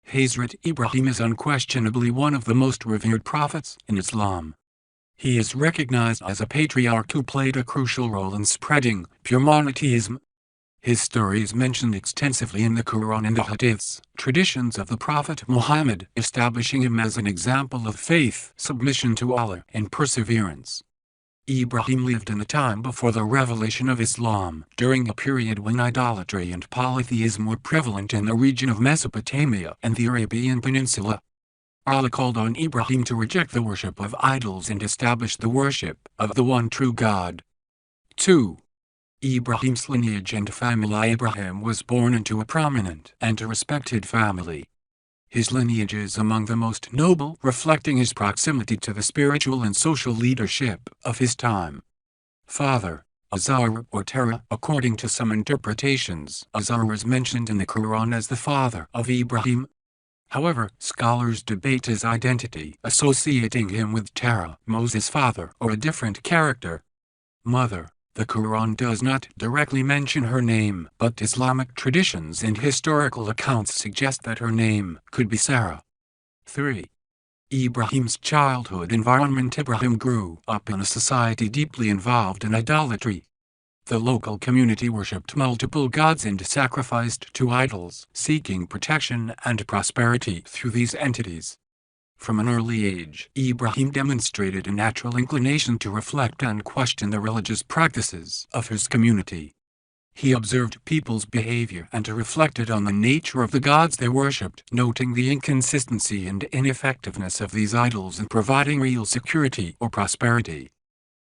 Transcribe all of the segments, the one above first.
Hazrat Ibrahim is unquestionably one of the most revered prophets in Islam. He is recognized as a patriarch who played a crucial role in spreading pure monotheism. His story is mentioned extensively in the Quran and the Hadiths, traditions of the Prophet Muhammad, establishing him as an example of faith, submission to Allah, and perseverance. Ibrahim lived in a time before the revelation of Islam, during a period when idolatry and polytheism were prevalent in the region of Mesopotamia and the Arabian Peninsula. Allah called on Ibrahim to reject the worship of idols and establish the worship of the one true God. 2. Ibrahim's lineage and family. Ibrahim was born into a prominent and a respected family. His lineage is among the most noble, reflecting his proximity to the spiritual and social leadership of his time. Father, Azar or Terah. According to some interpretations, Azar is mentioned in the Quran as the father of Ibrahim. However, scholars debate his identity, associating him with Terah, Moses' father, or a different character. Mother. The Quran does not directly mention her name, but Islamic traditions and historical accounts suggest that her name could be Sarah. 3. Ibrahim's childhood environment. Ibrahim grew up in a society deeply involved in idolatry. The local community worshipped multiple gods and sacrificed to idols, seeking protection and prosperity through these entities. From an early age, Ibrahim demonstrated a natural inclination to reflect and question the religious practices of his community. He observed people's behavior and reflected on the nature of the gods they worshipped, noting the inconsistency and ineffectiveness of these idols in providing real security or prosperity.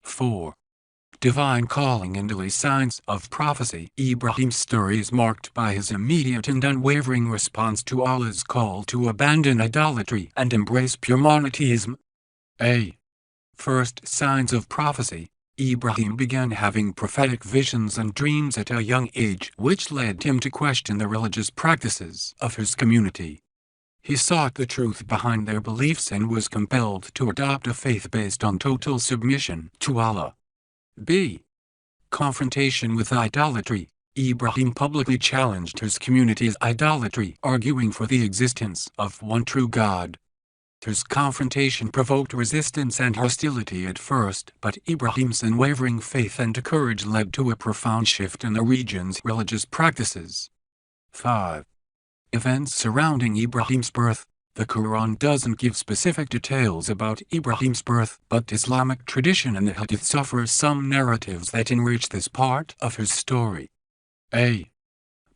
4. Divine calling and early signs of prophecy. Ibrahim's story is marked by his immediate and unwavering response to Allah's call to abandon idolatry and embrace pure monotheism. A. First signs of prophecy. Ibrahim began having prophetic visions and dreams at a young age, which led him to question the religious practices of his community. He sought the truth behind their beliefs and was compelled to adopt a faith based on total submission to Allah. B. Confrontation with idolatry. Ibrahim publicly challenged his community's idolatry, arguing for the existence of one true God. His confrontation provoked resistance and hostility at first, but Ibrahim's unwavering faith and courage led to a profound shift in the region's religious practices. 5. Events surrounding Ibrahim's birth. The Quran doesn't give specific details about Ibrahim's birth, but Islamic tradition and the Hadiths offer some narratives that enrich this part of his story. A.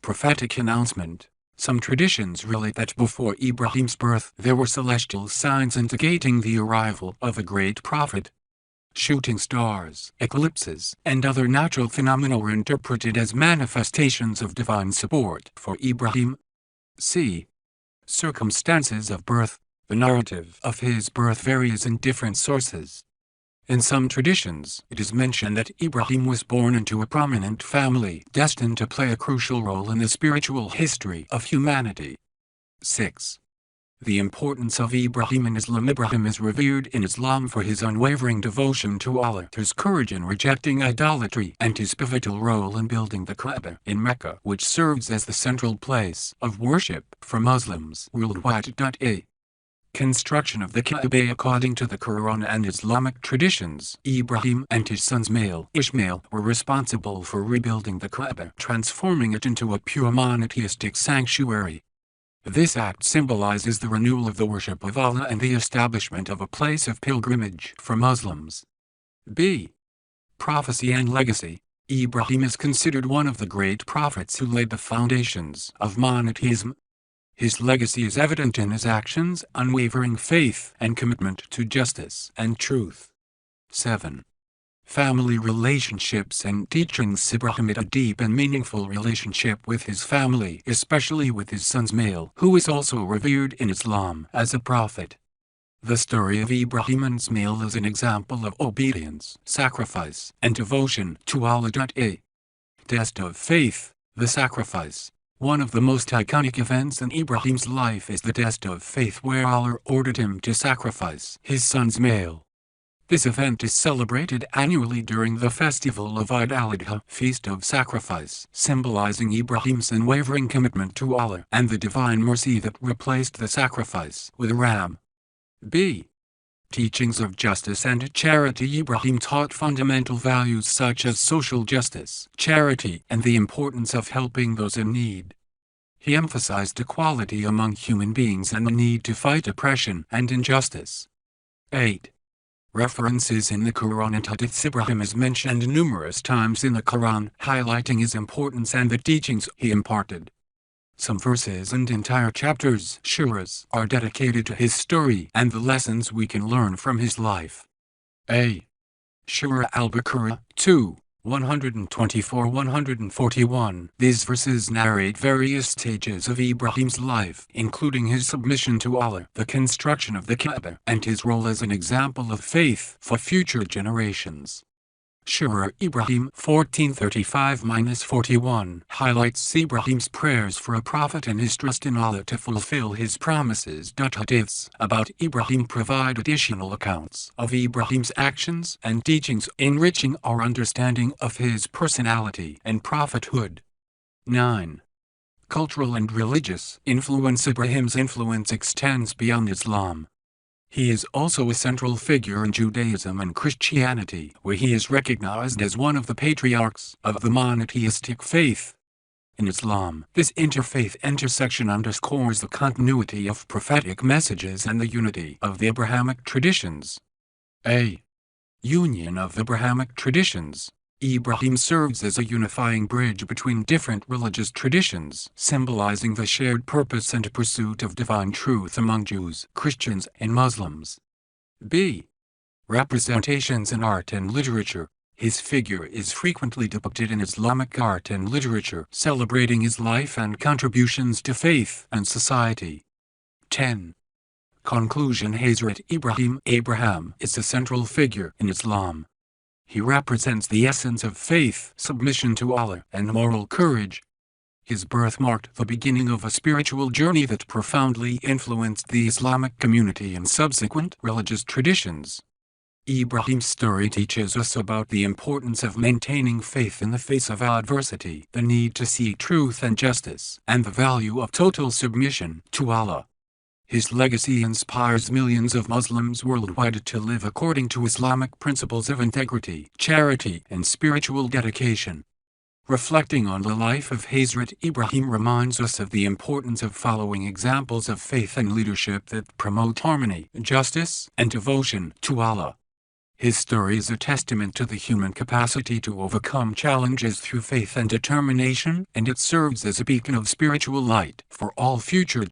Prophetic announcement. Some traditions relate that before Ibrahim's birth there were celestial signs indicating the arrival of a great prophet. Shooting stars, eclipses, and other natural phenomena were interpreted as manifestations of divine support for Ibrahim. C. Circumstances of birth. The narrative of his birth varies in different sources. In some traditions, it is mentioned that Ibrahim was born into a prominent family, destined to play a crucial role in the spiritual history of humanity. 6. The importance of Ibrahim in Islam. Ibrahim is revered in Islam for his unwavering devotion to Allah, his courage in rejecting idolatry, and his pivotal role in building the Kaaba in Mecca, which serves as the central place of worship for Muslims worldwide. A. Construction of the Kaaba. According to the Quran and Islamic traditions, Ibrahim and his son Ishmael were responsible for rebuilding the Kaaba, transforming it into a pure monotheistic sanctuary. This act symbolizes the renewal of the worship of Allah and the establishment of a place of pilgrimage for Muslims. B. Prophecy and legacy. Ibrahim is considered one of the great prophets who laid the foundations of monotheism. His legacy is evident in his actions, unwavering faith, and commitment to justice and truth. 7. Family relationships and teachings. Ibrahim had a deep and meaningful relationship with his family, especially with his son Ismail, who is also revered in Islam as a prophet. The story of Ibrahim and Ismail is an example of obedience, sacrifice, and devotion to Allah. A. Test of faith. The sacrifice. One of the most iconic events in Ibrahim's life is the test of faith, where Allah ordered him to sacrifice his son Ismail. This event is celebrated annually during the festival of Eid al-Adha, Feast of Sacrifice, symbolizing Ibrahim's unwavering commitment to Allah and the divine mercy that replaced the sacrifice with a ram. B. Teachings of justice and charity. Ibrahim taught fundamental values such as social justice, charity, and the importance of helping those in need. He emphasized equality among human beings and the need to fight oppression and injustice. 8. References in the Quran and Hadiths. Ibrahim is mentioned numerous times in the Quran, highlighting his importance and the teachings he imparted. Some verses and entire chapters, suras, are dedicated to his story and the lessons we can learn from his life. A. Surah Al-Baqarah 2, 124-141. These verses narrate various stages of Ibrahim's life, including his submission to Allah, the construction of the Kaaba, and his role as an example of faith for future generations. Surah Ibrahim 1435-41 highlights Ibrahim's prayers for a prophet and his trust in Allah to fulfill his promises. Hadiths about Ibrahim provide additional accounts of Ibrahim's actions and teachings, enriching our understanding of his personality and prophethood. 9. Cultural and religious influence. Ibrahim's influence extends beyond Islam. He is also a central figure in Judaism and Christianity, where he is recognized as one of the patriarchs of the monotheistic faith. In Islam, this interfaith intersection underscores the continuity of prophetic messages and the unity of the Abrahamic traditions. A. Union of Abrahamic traditions. Ibrahim serves as a unifying bridge between different religious traditions, symbolizing the shared purpose and pursuit of divine truth among Jews, Christians, and Muslims. B. Representations in art and literature. His figure is frequently depicted in Islamic art and literature, celebrating his life and contributions to faith and society. 10. Conclusion. Hazrat Abraham is a central figure in Islam. He represents the essence of faith, submission to Allah, and moral courage. His birth marked the beginning of a spiritual journey that profoundly influenced the Islamic community and subsequent religious traditions. Ibrahim's story teaches us about the importance of maintaining faith in the face of adversity, the need to seek truth and justice, and the value of total submission to Allah. His legacy inspires millions of Muslims worldwide to live according to Islamic principles of integrity, charity, and spiritual dedication. Reflecting on the life of Hazrat Ibrahim reminds us of the importance of following examples of faith and leadership that promote harmony, justice, and devotion to Allah. His story is a testament to the human capacity to overcome challenges through faith and determination, and it serves as a beacon of spiritual light for all future